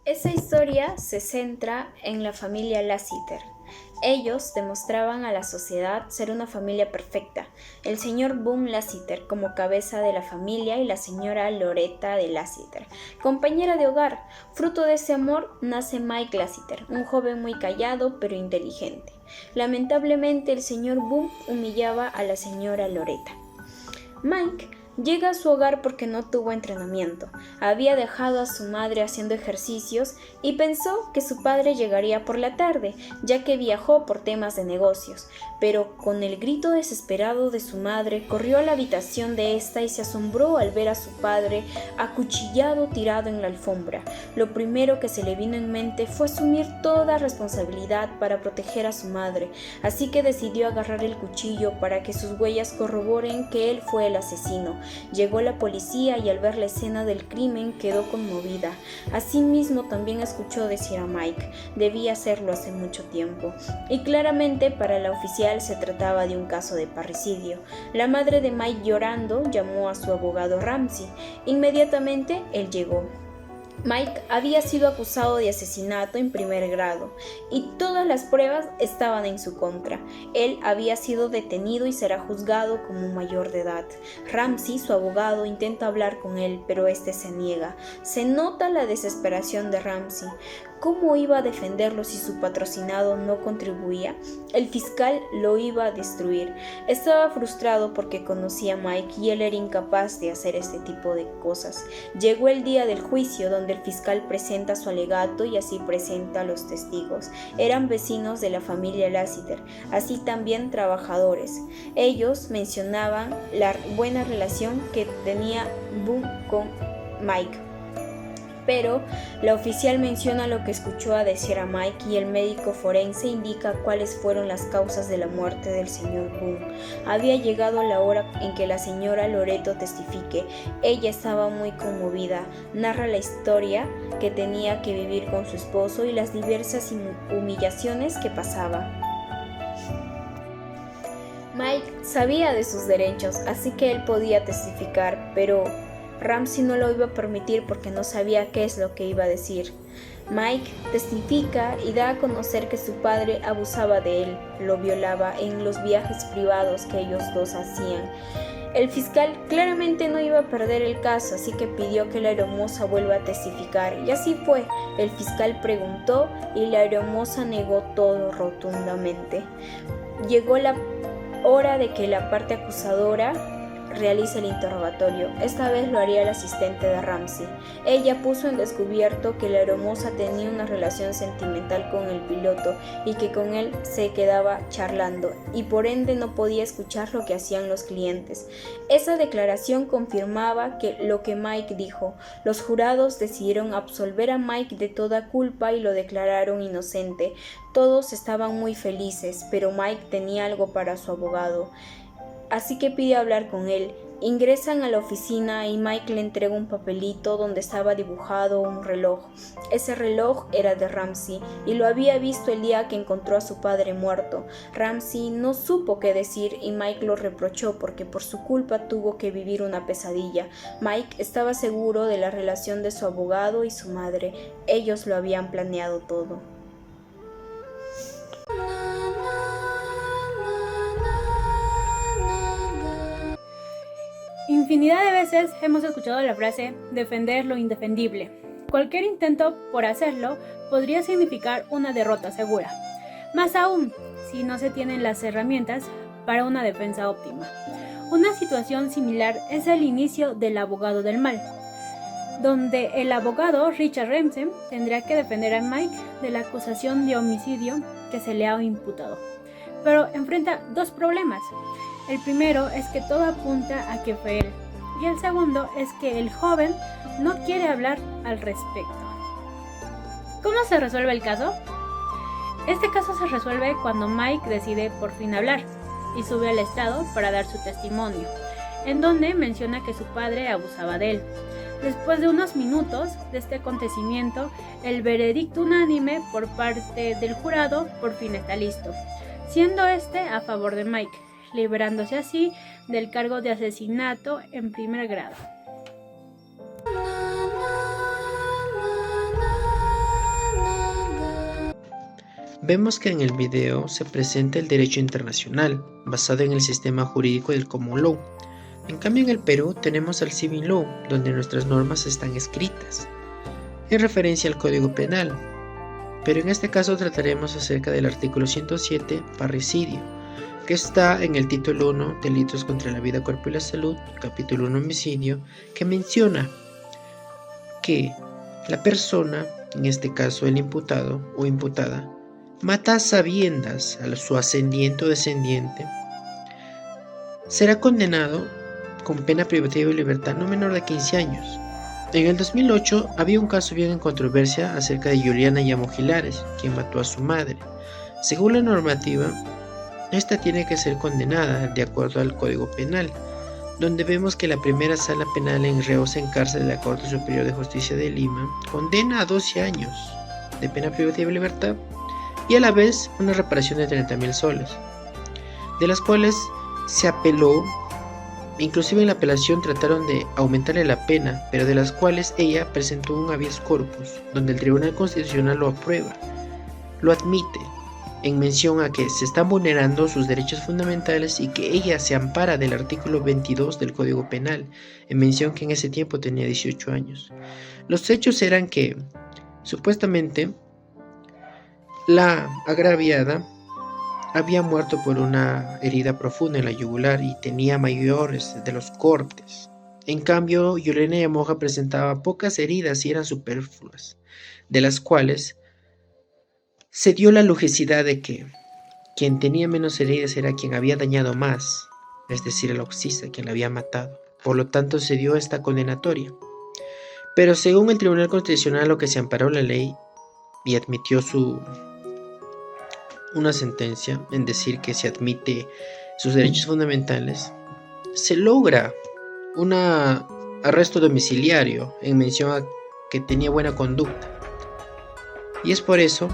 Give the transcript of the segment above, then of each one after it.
Esa historia se centra en la familia Lassiter. Ellos demostraban a la sociedad ser una familia perfecta, el señor Boone Lassiter como cabeza de la familia y la señora Loretta de Lassiter, compañera de hogar. Fruto de ese amor nace Mike Lassiter, un joven muy callado pero inteligente. Lamentablemente el señor Boone humillaba a la señora Loretta. Mike llega a su hogar porque no tuvo entrenamiento. Había dejado a su madre haciendo ejercicios y pensó que su padre llegaría por la tarde, ya que viajó por temas de negocios. Pero con el grito desesperado de su madre, corrió a la habitación de ésta y se asombró al ver a su padre acuchillado tirado en la alfombra. Lo primero que se le vino en mente fue asumir toda responsabilidad para proteger a su madre, así que decidió agarrar el cuchillo para que sus huellas corroboren que él fue el asesino. Llegó la policía y al ver la escena del crimen quedó conmovida. Asimismo también escuchó decir a Mike, debía hacerlo hace mucho tiempo. Y claramente para la oficial se trataba de un caso de parricidio. La madre de Mike llorando llamó a su abogado Ramsey. Inmediatamente él llegó. Mike había sido acusado de asesinato en primer grado y todas las pruebas estaban en su contra. Él había sido detenido y será juzgado como mayor de edad. Ramsey, su abogado, intenta hablar con él, pero este se niega. Se nota la desesperación de Ramsey. ¿Cómo iba a defenderlo si su patrocinado no contribuía? El fiscal lo iba a destruir. Estaba frustrado porque conocía a Mike y él era incapaz de hacer este tipo de cosas. Llegó el día del juicio donde el fiscal presenta su alegato y así presenta a los testigos. Eran vecinos de la familia Lassiter, así también trabajadores. Ellos mencionaban la buena relación que tenía Boone con Mike. Pero la oficial menciona lo que escuchó a decir a Mike y el médico forense indica cuáles fueron las causas de la muerte del señor Boone. Había llegado la hora en que la señora Loreto testifique. Ella estaba muy conmovida. Narra la historia que tenía que vivir con su esposo y las diversas humillaciones que pasaba. Mike sabía de sus derechos, así que él podía testificar, pero Ramsey no lo iba a permitir porque no sabía qué es lo que iba a decir. Mike testifica y da a conocer que su padre abusaba de él, lo violaba en los viajes privados que ellos dos hacían. El fiscal claramente no iba a perder el caso, así que pidió que la hermosa vuelva a testificar, y así fue. El fiscal preguntó y la hermosa negó todo rotundamente. Llegó la hora de que la parte acusadora realice el interrogatorio. Esta vez lo haría el asistente de Ramsey. Ella puso en descubierto que la hermosa tenía una relación sentimental con el piloto y que con él se quedaba charlando y por ende no podía escuchar lo que hacían los clientes. Esa declaración confirmaba lo que Mike dijo. Los jurados decidieron absolver a Mike de toda culpa y lo declararon inocente. Todos estaban muy felices, pero Mike tenía algo para su abogado. Así que pide hablar con él. Ingresan a la oficina y Mike le entrega un papelito donde estaba dibujado un reloj. Ese reloj era de Ramsey y lo había visto el día que encontró a su padre muerto. Ramsey no supo qué decir y Mike lo reprochó porque por su culpa tuvo que vivir una pesadilla. Mike estaba seguro de la relación de su abogado y su madre. Ellos lo habían planeado todo. Infinidad de veces hemos escuchado la frase defender lo indefendible. Cualquier intento por hacerlo podría significar una derrota segura. Más aún, si no se tienen las herramientas para una defensa óptima. Una situación similar es el inicio del abogado del mal, donde el abogado Richard Ramsey tendrá que defender a Mike de la acusación de homicidio que se le ha imputado. Pero enfrenta dos problemas. El primero es que todo apunta a que fue él, y el segundo es que el joven no quiere hablar al respecto. ¿Cómo se resuelve el caso? Este caso se resuelve cuando Mike decide por fin hablar y sube al estrado para dar su testimonio, en donde menciona que su padre abusaba de él. Después de unos minutos de este acontecimiento, el veredicto unánime por parte del jurado por fin está listo, siendo este a favor de Mike, liberándose así del cargo de asesinato en primer grado. Vemos que en el video se presenta el derecho internacional, basado en el sistema jurídico del Common Law. En cambio, en el Perú tenemos al Civil Law, donde nuestras normas están escritas, en referencia al Código Penal. Pero en este caso trataremos acerca del artículo 107, parricidio, que está en el título 1, Delitos contra la vida, cuerpo y la salud, capítulo 1, homicidio, que menciona que la persona, en este caso el imputado o imputada, mata a sabiendas a su ascendiente o descendiente, será condenado con pena privativa de libertad no menor de 15 años. En el 2008 había un caso bien en controversia acerca de Juliana Llamo Gilares, quien mató a su madre. Según la normativa, esta tiene que ser condenada de acuerdo al Código Penal, donde vemos que la primera sala penal en reos en cárcel de la Corte Superior de Justicia de Lima condena a 12 años de pena privativa de libertad y a la vez una reparación de 30.000 soles, de las cuales se apeló. Inclusive en la apelación trataron de aumentarle la pena, pero de las cuales ella presentó un habeas corpus, donde el Tribunal Constitucional lo aprueba, lo admite, en mención a que se están vulnerando sus derechos fundamentales y que ella se ampara del artículo 22 del Código Penal, en mención que en ese tiempo tenía 18 años. Los hechos eran que, supuestamente, la agraviada había muerto por una herida profunda en la yugular y tenía mayores de los cortes. En cambio, Juliana Llamoja presentaba pocas heridas y eran superfluas, de las cuales se dio la logicidad de que quien tenía menos heridas era quien había dañado más, es decir, el oxista, quien la había matado. Por lo tanto, se dio esta condenatoria. Pero según el Tribunal Constitucional, lo que se amparó la ley y admitió una sentencia en decir que se admite sus derechos fundamentales, se logra un arresto domiciliario en mención a que tenía buena conducta. Y es por eso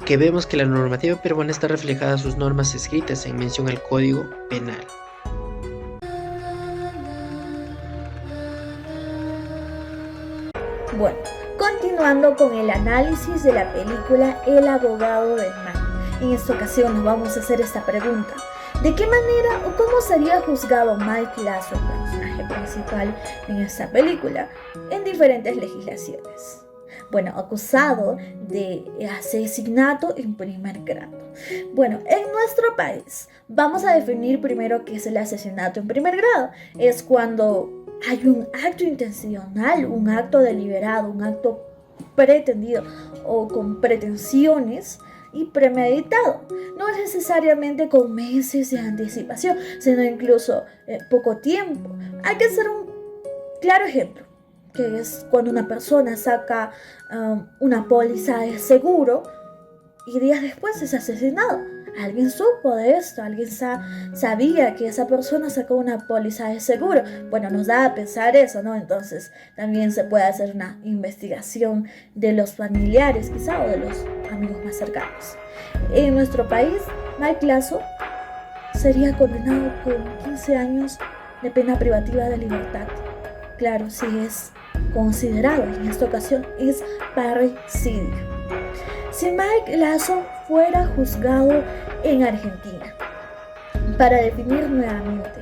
que vemos que la normativa peruana está reflejada en sus normas escritas en mención al Código Penal. Bueno, continuando con el análisis de la película El abogado del mal. En esta ocasión nos vamos a hacer esta pregunta: ¿de qué manera o cómo sería juzgado Mike Lazo, el personaje principal en esta película, en diferentes legislaciones? Bueno, acusado de asesinato en primer grado. Bueno, en nuestro país vamos a definir primero qué es el asesinato en primer grado. Es cuando hay un acto intencional, un acto deliberado, un acto pretendido o con pretensiones y premeditado. No es necesariamente con meses de anticipación, sino incluso poco tiempo. Hay que hacer un claro ejemplo, que es cuando una persona saca una póliza de seguro y días después es asesinado. Alguien supo de esto, alguien sabía que esa persona sacó una póliza de seguro. Bueno, nos da a pensar eso, ¿no? Entonces también se puede hacer una investigación de los familiares quizá o de los amigos más cercanos. En nuestro país, Mike Lazo sería condenado con 15 años de pena privativa de libertad. Claro, si es considerado, en esta ocasión es parricidio. Si Mike Lazo fuera juzgado en Argentina, para definir nuevamente,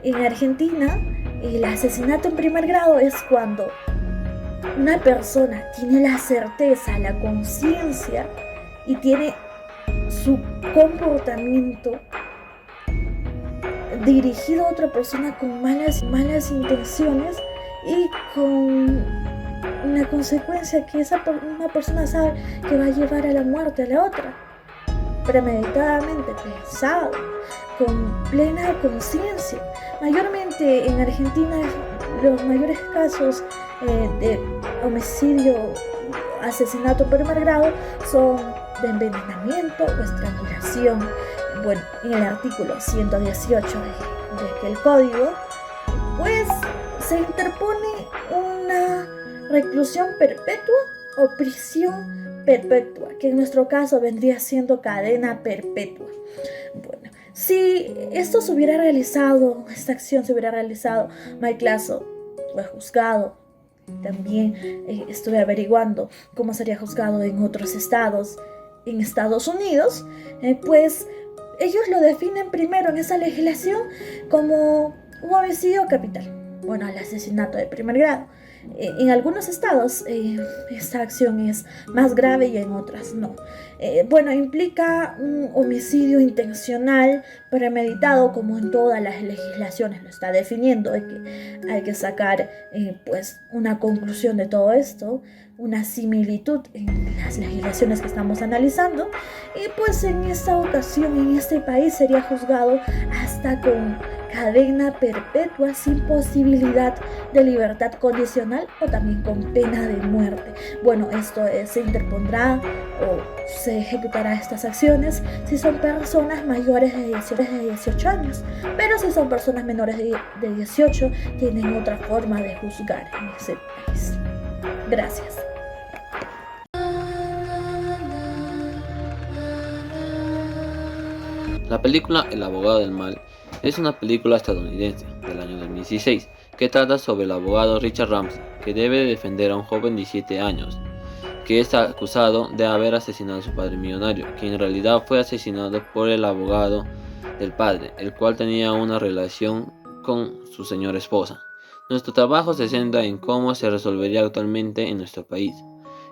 en Argentina el asesinato en primer grado es cuando una persona tiene la certeza, la conciencia y tiene su comportamiento dirigido a otra persona con malas intenciones y con una consecuencia que una persona sabe que va a llevar a la muerte a la otra, premeditadamente, pensado, con plena conciencia. Mayormente en Argentina los mayores casos de homicidio, asesinato en primer grado son de envenenamiento o estrangulación. Bueno, en el artículo 118 del código, pues se interpone una reclusión perpetua o prisión perpetua, que en nuestro caso vendría siendo cadena perpetua. Bueno, si esto se hubiera realizado, esta acción se hubiera realizado, Mike Lazo fue juzgado. También estuve averiguando cómo sería juzgado en otros estados en Estados Unidos, pues ellos lo definen primero en esa legislación como un homicidio capital, bueno, el asesinato de primer grado. En algunos estados esta acción es más grave y en otras no. Bueno, implica un homicidio intencional, premeditado, como en todas las legislaciones lo está definiendo. Hay que sacar pues una conclusión de todo esto, una similitud en las legislaciones que estamos analizando, y pues en esta ocasión en este país sería juzgado hasta con cadena perpetua sin posibilidad de libertad condicional o también con pena de muerte. Bueno, esto se interpondrá o se ejecutará estas acciones si son personas mayores de 18 años, pero si son personas menores de 18 tienen otra forma de juzgar en ese país. Gracias. La película El abogado del mal es una película estadounidense del año 2016 que trata sobre el abogado Richard Ramsey, que debe defender a un joven de 17 años que está acusado de haber asesinado a su padre millonario, quien en realidad fue asesinado por el abogado del padre, el cual tenía una relación con su señora esposa. Nuestro trabajo se centra en cómo se resolvería actualmente en nuestro país,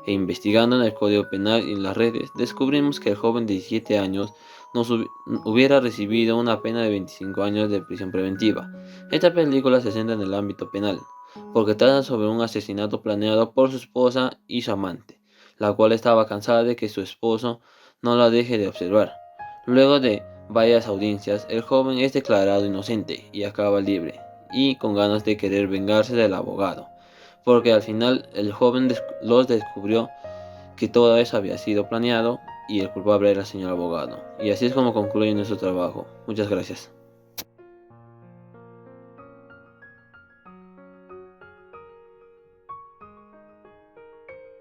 e investigando en el Código Penal y en las redes, descubrimos que el joven de 17 años hubiera recibido una pena de 25 años de prisión preventiva. Esta película se centra en el ámbito penal, porque trata sobre un asesinato planeado por su esposa y su amante, la cual estaba cansada de que su esposo no la deje de observar. Luego de varias audiencias, el joven es declarado inocente y acaba libre, y con ganas de querer vengarse del abogado, porque al final el joven los descubrió que todo eso había sido planeado y el culpable era el señor abogado. Y así es como concluye nuestro trabajo. Muchas gracias.